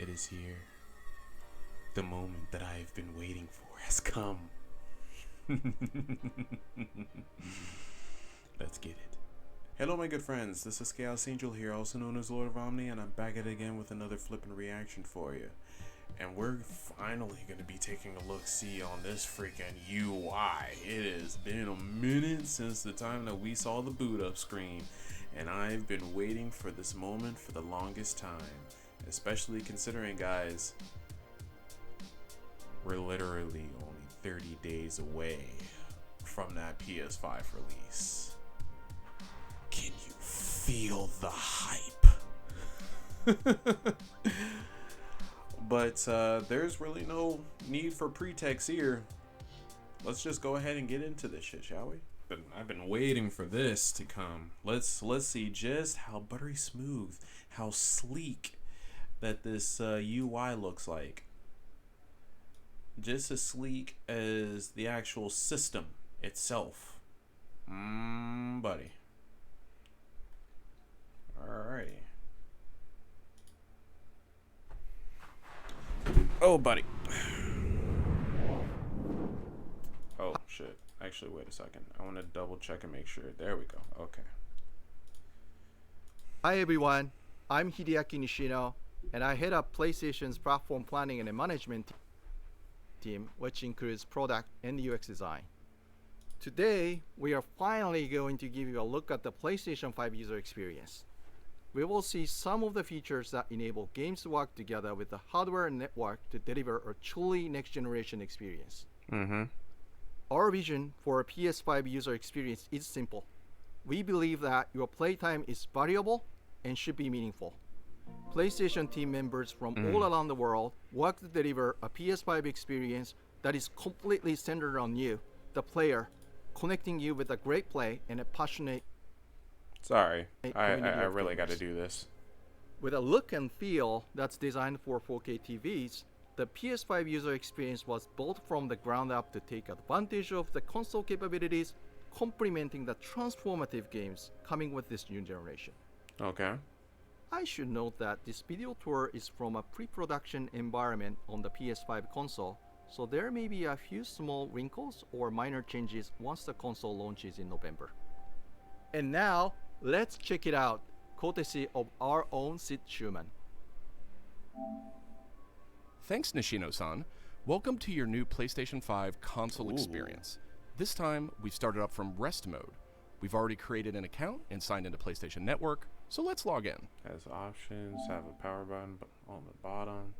night is here. The moment that I have been waiting for has come. Let's get it. Hello, my good friends. This is Chaos Angel here, also known as Lord of Omni, and I'm back at it again with another flippin' reaction for you. And we're finally going to be taking a look-see on this freaking UI. It has been a minute since the time that we saw the boot-up screen, and I've been waiting for this moment for the longest time. Especially considering, guys, we're literally only 30 days away from that PS5 release. Can you feel the hype? But there's really no need for pretext here. Let's just go ahead and get into this shit, shall we? I've been waiting for this to come. Let's see just how buttery smooth, how sleek that this UI looks like. Just as sleek as the actual system itself. Buddy. Alrighty. Oh, buddy. Oh, shit. Actually, wait a second. I want to double check and make sure. There we go. Okay. Hi everyone, I'm Hideaki Nishino, and I head up PlayStation's platform planning and management team, which includes product and UX design. Today, we are finally going to give you a look at the PlayStation 5 user experience. We will see some of the features that enable games to work together with the hardware and network to deliver a truly next-generation experience. Our vision for a PS5 user experience is simple. We believe that your playtime is valuable and should be meaningful. PlayStation team members from all around the world work to deliver a PS5 experience that is completely centered on you, the player, connecting you with a great play and a passionate Sorry, I really got to do this. With a look and feel that's designed for 4K TVs, the PS5 user experience was built from the ground up to take advantage of the console capabilities, complementing the transformative games coming with this new generation. Okay. I should note that this video tour is from a pre-production environment on the PS5 console, so there may be a few small wrinkles or minor changes once the console launches in November. And now, let's check it out, courtesy of our own Sid Schumann. Thanks, Nishino-san. Welcome to your new PlayStation 5 console experience. This time, we've started up from rest mode. We've already created an account and signed into PlayStation Network, so let's log in. Has options, have a power button on the bottom.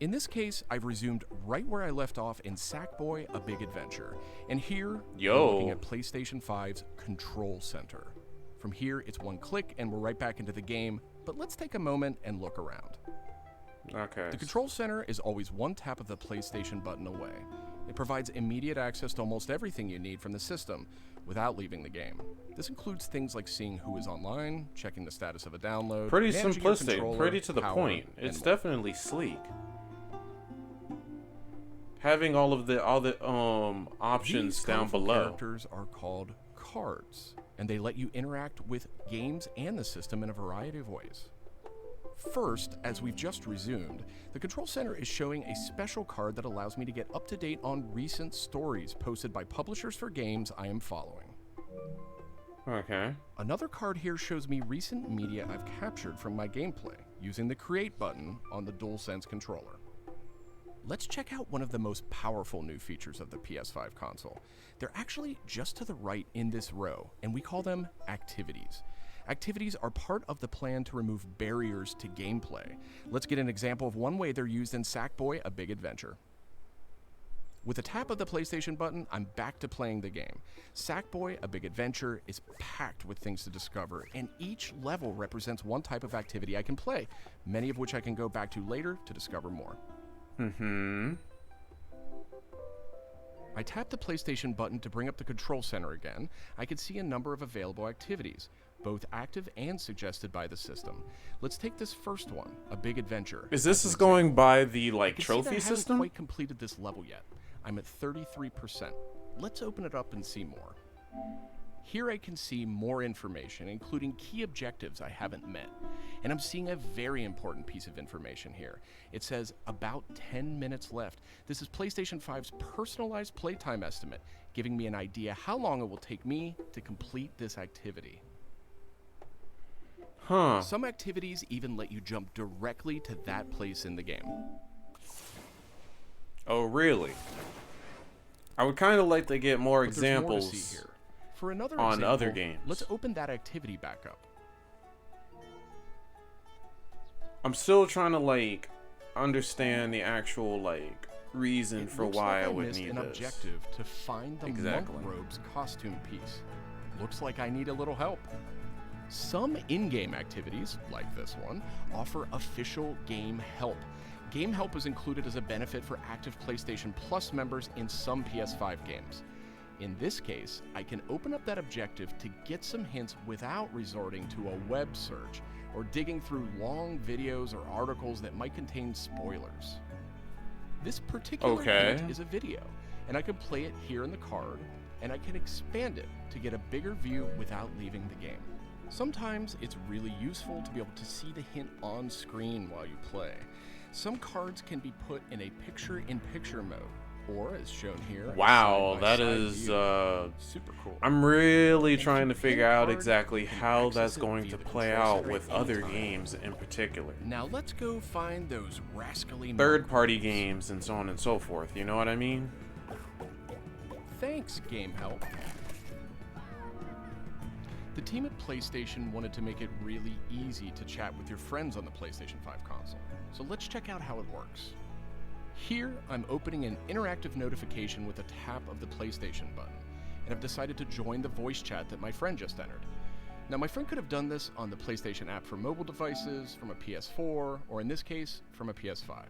In this case, I've resumed right where I left off in Sackboy: A Big Adventure. And here, we're looking at PlayStation 5's Control Center. From here, it's one click and we're right back into the game, but let's take a moment and look around. Okay. The Control Center is always one tap of the PlayStation button away. It provides immediate access to almost everything you need from the system without leaving the game. This includes things like seeing who is online, checking the status of a download, pretty simplistic, pretty to the point. It's definitely sleek. Having all the options These down below. Characters are called cards, and they let you interact with games and the system in a variety of ways. First, as we've just resumed, the Control Center is showing a special card that allows me to get up to date on recent stories posted by publishers for games I am following. Okay. Another card here shows me recent media I've captured from my gameplay using the Create button on the DualSense controller. Let's check out one of the most powerful new features of the PS5 console. They're actually just to the right in this row, and we call them activities. Activities are part of the plan to remove barriers to gameplay. Let's get an example of one way they're used in Sackboy: A Big Adventure. With a tap of the PlayStation button, I'm back to playing the game. Sackboy: A Big Adventure is packed with things to discover, and each level represents one type of activity I can play, many of which I can go back to later to discover more. I tap the PlayStation button to bring up the Control Center again. I can see a number of available activities, both active and suggested by the system. Let's take this first one, A Big Adventure. Is going by the trophy system? I system? haven't quite completed this level yet. I'm at 33%. Let's open it up and see more. Here I can see more information, including key objectives I haven't met. And I'm seeing a very important piece of information here. It says about 10 minutes left. This is PlayStation 5's personalized playtime estimate, giving me an idea how long it will take me to complete this activity. Huh. Some activities even let you jump directly to that place in the game. Oh, really? I would kind of like to get more But there's more to examples see here. For another on example, other games. let's open that activity back up. I'm still trying to like understand the actual like reason for looks why like I would missed need an this. objective to find the Exactly. monk robe's costume piece. Looks like I need a little help. Some in-game activities, like this one, offer official game help. Game help is included as a benefit for active PlayStation Plus members in some PS5 games. In this case, I can open up that objective to get some hints without resorting to a web search or digging through long videos or articles that might contain spoilers. This particular hint is a video, and I can play it here in the card, and I can expand it to get a bigger view without leaving the game. Sometimes it's really useful to be able to see the hint on screen while you play. Some cards can be put in a picture-in-picture mode, or as shown here, a Wow, that side-by-side is view. Super cool. I'm really And trying to if you figure hit a out card, exactly you can how access that's it going via to the play control out center with at any other time. games in particular. Now let's go find those rascally Third-party monk robes. games and so on and so forth, you know what I mean? Thanks, Game Help. The team at PlayStation wanted to make it really easy to chat with your friends on the PlayStation 5 console, so let's check out how it works. Here, I'm opening an interactive notification with a tap of the PlayStation button, and I've decided to join the voice chat that my friend just entered. Now, my friend could have done this on the PlayStation app for mobile devices, from a PS4, or in this case, from a PS5.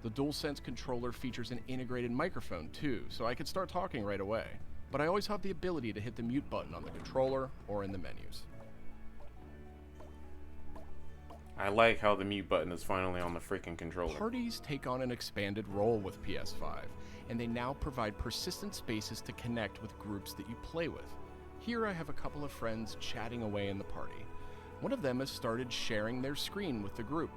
The DualSense controller features an integrated microphone too, so I could start talking right away. But I always have the ability to hit the mute button on the controller or in the menus. I like how the mute button is finally on the freaking controller. Parties take on an expanded role with PS5, and they now provide persistent spaces to connect with groups that you play with. Here I have a couple of friends chatting away in the party. One of them has started sharing their screen with the group.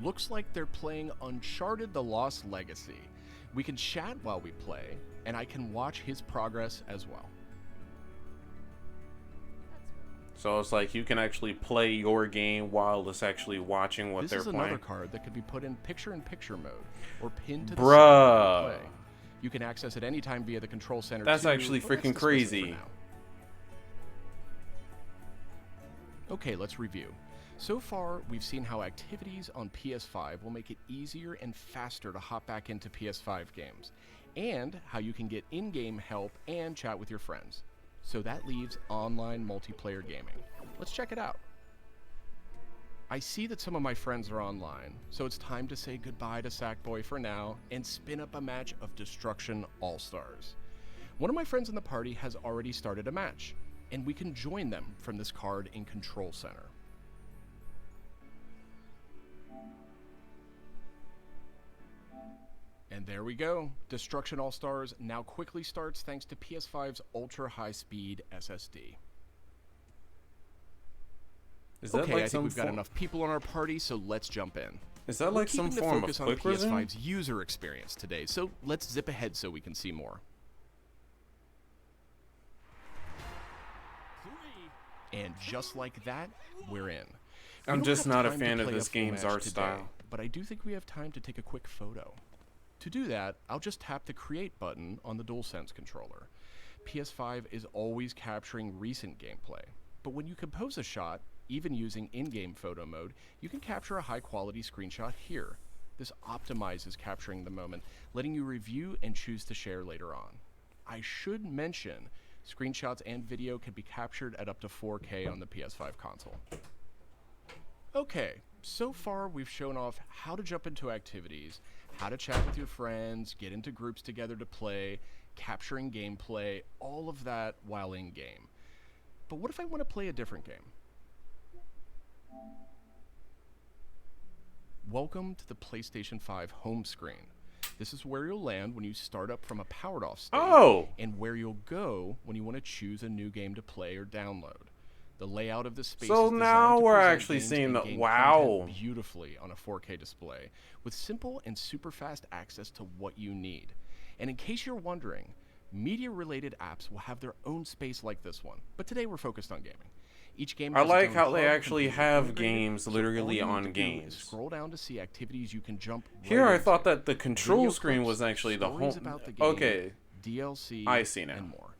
Looks like they're playing Uncharted: The Lost Legacy. We can chat while we play, and I can watch his progress as well. So it's like you can actually play your game while it's actually watching what This they're is playing. another card that could be put in picture-in-picture mode or pinned to the Bruh. side while you play. You can access it anytime via the control center. That's too, actually but let's freaking dismiss it crazy. for now. Okay, let's review. So far, we've seen how activities on PS5 will make it easier and faster to hop back into PS5 games, and how you can get in-game help and chat with your friends. So that leaves online multiplayer gaming. Let's check it out. I see that some of my friends are online, so it's time to say goodbye to Sackboy for now and spin up a match of Destruction All-Stars. One of my friends in the party has already started a match, and we can join them from this card in Control Center. And there we go. Destruction All-Stars now quickly starts thanks to PS5's ultra-high-speed SSD. Is that Okay, like I think some we've got form- enough people on our party, so let's jump in. Is that We're like some keeping the form of focus on quick resume? PS5's user experience today, so let's zip ahead so we can see more. And just like that, we're in. We I'm don't just have not a time to fan of play this full game's match art today, style. but I do think we have time to take a quick photo. To do that, I'll just tap the Create button on the DualSense controller. PS5 is always capturing recent gameplay, but when you compose a shot, even using in-game photo mode, you can capture a high-quality screenshot here. This optimizes capturing the moment, letting you review and choose to share later on. I should mention, screenshots and video can be captured at up to 4K on the PS5 console. Okay, so far we've shown off how to jump into activities, how to chat with your friends, get into groups together to play, capturing gameplay, all of that while in-game. But what if I want to play a different game? Welcome to the PlayStation 5 home screen. This is where you'll land when you start up from a powered off state, Oh! and where you'll go when you want to choose a new game to play or download. The layout of this space So is designed now to we're present actually games seeing and the- game wow. content beautifully on a 4K display, with simple and super fast access to what you need. And in case you're wondering, media-related apps will have their own space like this one, but today we're focused on gaming. Each game I has its like own how they hub actually completely have integrated, games so all literally you need on to do is games. scroll down to see activities you can jump right Here I into. thought that the control Video screen clips, was actually the stories home. about the game, Okay, DLC, I see now. and more.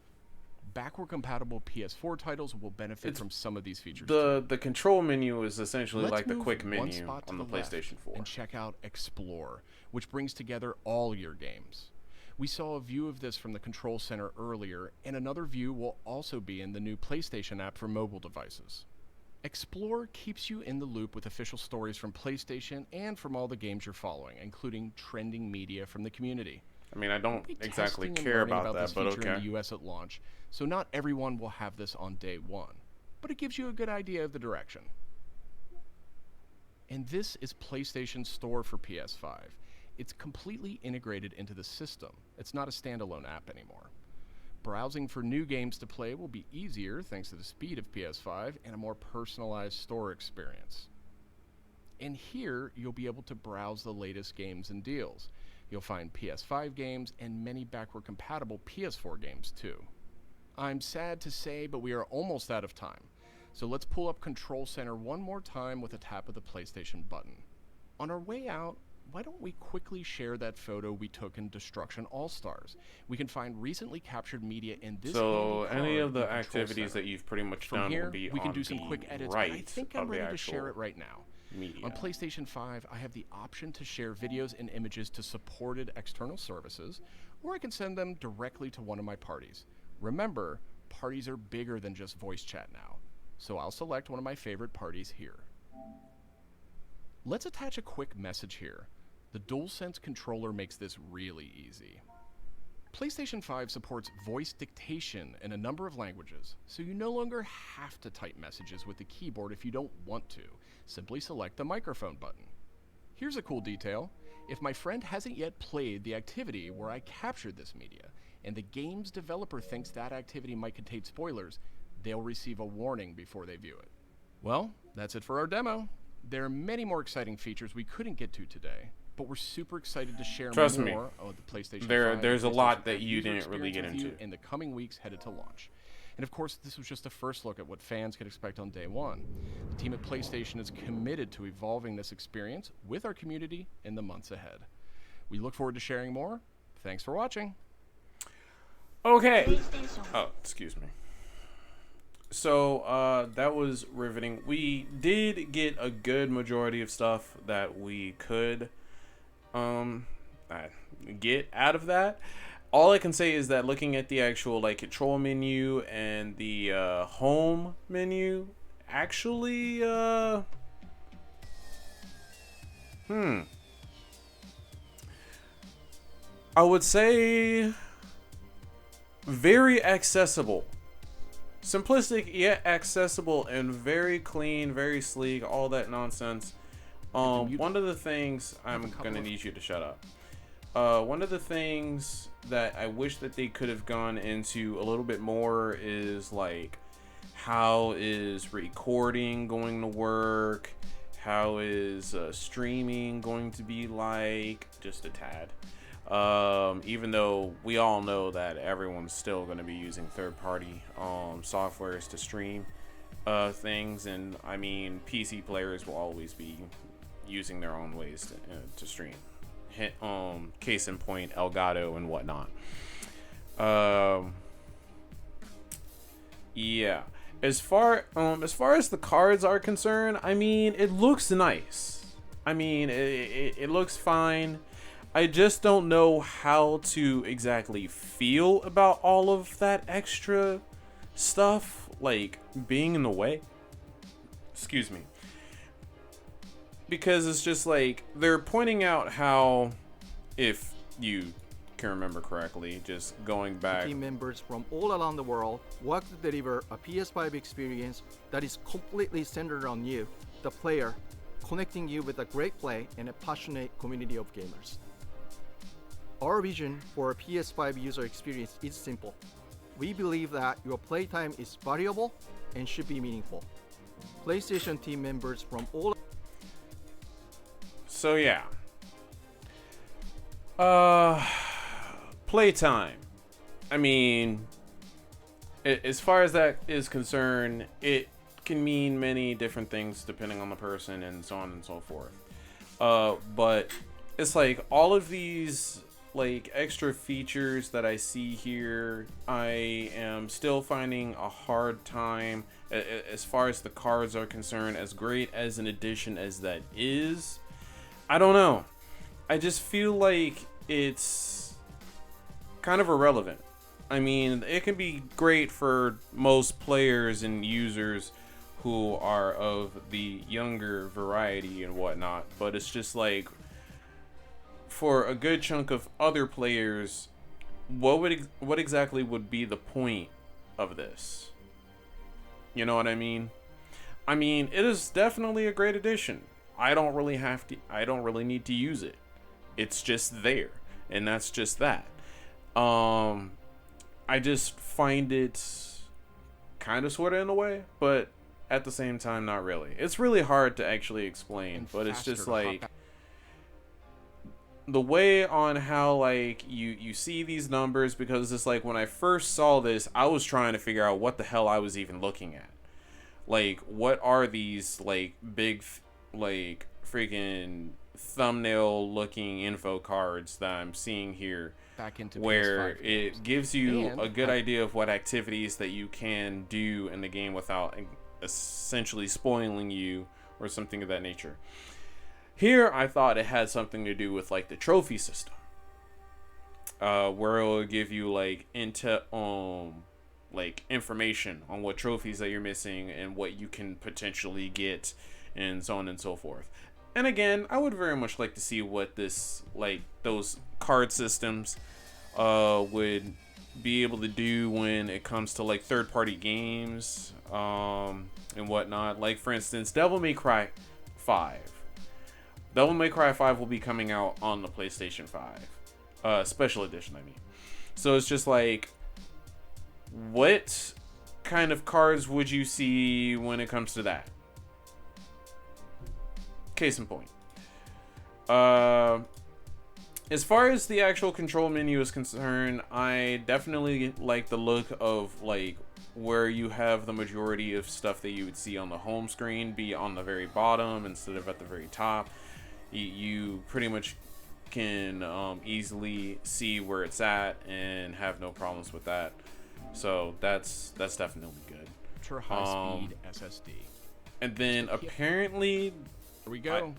Backward compatible PS4 titles will benefit It's- from some of these features too. the control menu is essentially Let's like the move quick one menu spot to on the left PlayStation 4. and check out Explore, which brings together all your games. We saw a view of this from the control center earlier, and another view will also be in the new PlayStation app for mobile devices. Explore keeps you in the loop with official stories from PlayStation and from all the games you're following, including trending media from the community. I mean, I don't We'll be exactly testing and care learning about that, this but feature in okay. the US at launch, so not everyone will have this on day one, but it gives you a good idea of the direction. And this is PlayStation Store for PS5. It's completely integrated into the system. It's not a standalone app anymore. Browsing for new games to play will be easier thanks to the speed of PS5 and a more personalized store experience. And here, you'll be able to browse the latest games and deals. You'll find PS5 games and many backward-compatible PS4 games too. I'm sad to say, but we are almost out of time. So let's pull up Control Center one more time with a tap of the PlayStation button. On our way out, why don't we quickly share that photo we took in Destruction All-Stars? We can find recently captured media in this So handy any card of the in Control activities Center. that you've pretty much From done here, will be we can on do some the quick edits, right but I think I'm of the ready to share actual it right now. media. On PlayStation 5, I have the option to share videos and images to supported external services, or I can send them directly to one of my parties. Remember, parties are bigger than just voice chat now, so I'll select one of my favorite parties here. Let's attach a quick message here. The DualSense controller makes this really easy. PlayStation 5 supports voice dictation in a number of languages, so you no longer have to type messages with the keyboard if you don't want to. Simply select the microphone button. Here's a cool detail. If my friend hasn't yet played the activity where I captured this media, and the game's developer thinks that activity might contain spoilers, they'll receive a warning before they view it. Well, that's it for our demo. There are many more exciting features we couldn't get to today, but we're super excited to share Trust me, more of the PlayStation 5 there's a and lot PlayStation that 5 you user didn't really experience get with you into. in the coming weeks headed to launch. And of course, this was just a first look at what fans could expect on day one. The team at PlayStation is committed to evolving this experience with our community in the months ahead. We look forward to sharing more. Thanks for watching. Okay. Oh, excuse me. So, that was riveting. We did get a good majority of stuff that we could, get out of that. All I can say is that looking at the actual, like, control menu and the, home menu, actually, I would say very accessible. Simplistic yet accessible and very clean, very sleek, all that nonsense. One of the things I'm gonna need you to shut up. One of the things that I wish that they could have gone into a little bit more is like, how is recording going to work? How is streaming going to be like? Just a tad. Even though we all know that everyone's still going to be using third-party softwares to stream things, and I mean PC players will always be using their own ways to stream. Case in point, Elgato and whatnot. Yeah. As far as the cards are concerned, I mean, it looks nice. I mean, it looks fine. I just don't know how to exactly feel about all of that extra stuff, like, being in the way. Excuse me. Because it's just like, they're pointing out how, if you can remember correctly, just going back. Team members from all around the world work to deliver a PS5 experience that is completely centered on you, the player, connecting you with a great play and a passionate community of gamers. Our vision for a PS5 user experience is simple. We believe that your playtime is valuable and should be meaningful. PlayStation team members from all So yeah. Playtime. I mean, as far as that is concerned, it can mean many different things depending on the person and so on and so forth. But it's like all of these like extra features that I see here, I am still finding a hard time as far as the cards are concerned. As great as an addition as that is, I don't know. I just feel like it's kind of irrelevant. I mean, it can be great for most players and users who are of the younger variety and whatnot, but it's just like, for a good chunk of other players, what exactly would be the point of this? You know what I mean? I mean, it is definitely a great addition. I don't really need to use it. It's just there, and that's just that. I just find it kind of sort of in a way, but at the same time not really. It's really hard to actually explain, but it's just like the way on how like you see these numbers, because it's like when I first saw this, I was trying to figure out what the hell I was even looking at. Like, what are these like big like freaking thumbnail looking info cards that I'm seeing here, Back into where PS5 it gives you And a good idea of what activities that you can do in the game without essentially spoiling you or something of that nature. Here, I thought it had something to do with like the trophy system, where it will give you like like information on what trophies that you're missing and what you can potentially get, and so on and so forth. And again, I would very much like to see what this, like, those card systems would be able to do when it comes to like third-party games and whatnot. Like, for instance, Devil May Cry 5. Devil May Cry 5 will be coming out on the PlayStation 5. Special edition, I mean. So it's just like, what kind of cards would you see when it comes to that? Case in point. As far as the actual control menu is concerned, I definitely like the look of like where you have the majority of stuff that you would see on the home screen be on the very bottom instead of at the very top. You pretty much can easily see where it's at and have no problems with that. So that's definitely good. Ultra high-speed SSD. And then apparently Here we go.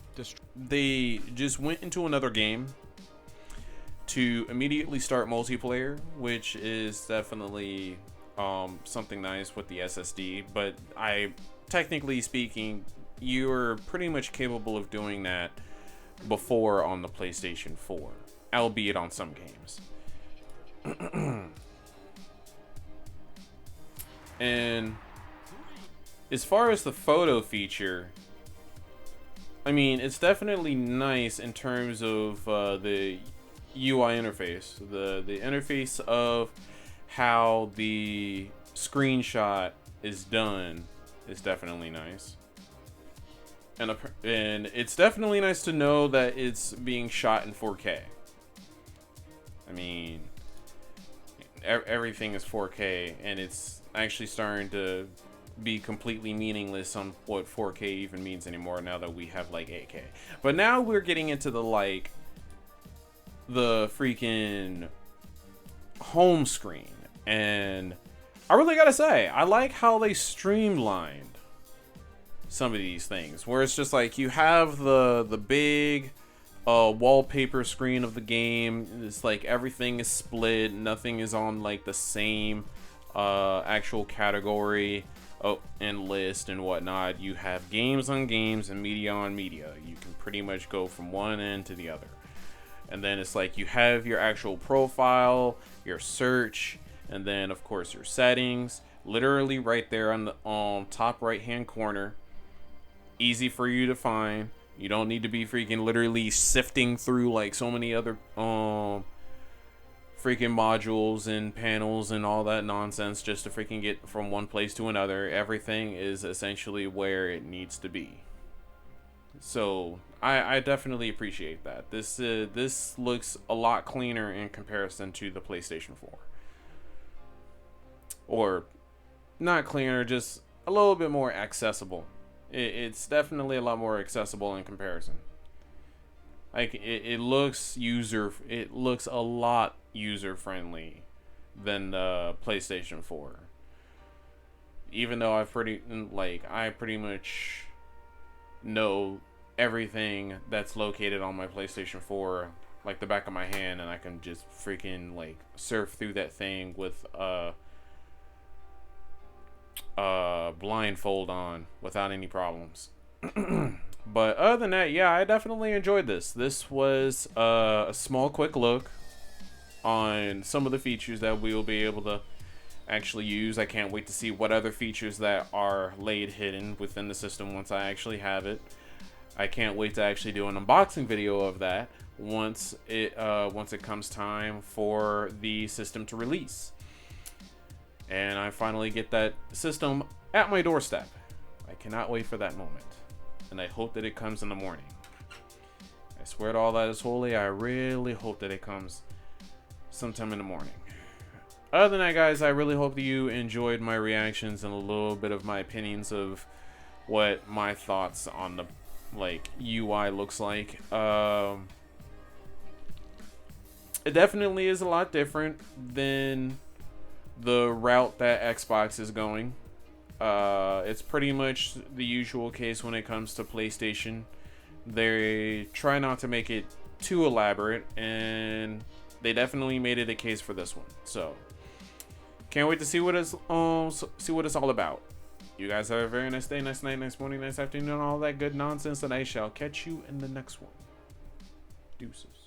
they just went into another game to immediately start multiplayer, which is definitely something nice with the SSD. But technically speaking, you're pretty much capable of doing that before on the PlayStation 4, albeit on some games. And as far as the photo feature, I mean, it's definitely nice in terms of the UI interface. The interface of how the screenshot is done is definitely nice. And it's definitely nice to know that it's being shot in 4K. I mean, everything is 4K, and it's actually starting to be completely meaningless on what 4K even means anymore now that we have like 8K. But now we're getting into the like the freaking home screen, and I really gotta say, I like how they streamlined some of these things, where it's just like you have the big wallpaper screen of the game. It's like everything is split, nothing is on like the same actual category and list and whatnot. You have games on games and media on media. You can pretty much go from one end to the other. And then it's like you have your actual profile, your search, and then of course your settings, literally right there on the top right hand corner. Easy for you to find. You don't need to be freaking literally sifting through like so many other freaking modules and panels and all that nonsense just to freaking get from one place to another. Everything is essentially where it needs to be. So I definitely appreciate that. This looks a lot cleaner in comparison to the PlayStation 4. Or not cleaner, just a little bit more accessible. It's definitely a lot more accessible in comparison. Like it looks a lot user friendly than the PlayStation 4. Even though I pretty much know everything that's located on my PlayStation 4 like the back of my hand, and I can just freaking like surf through that thing with blindfold on without any problems. But other than that, yeah, I definitely enjoyed this. This was a small quick look on some of the features that we will be able to actually use. I can't wait to see what other features that are laid hidden within the system once I actually have it. I can't wait to actually do an unboxing video of that once it comes time for the system to release. And I finally get that system at my doorstep. I cannot wait for that moment. And I hope that it comes in the morning. I swear to all that is holy, I really hope that it comes sometime in the morning. Other than that, guys, I really hope that you enjoyed my reactions and a little bit of my opinions of what my thoughts on the UI looks like. It definitely is a lot different than the route that Xbox is going. It's pretty much the usual case when it comes to PlayStation. They try not to make it too elaborate, and they definitely made it a case for this one. So can't wait to see what it's all about. You guys have a very nice day, nice night, nice morning, nice afternoon, all that good nonsense, and I shall catch you in the next one. Deuces.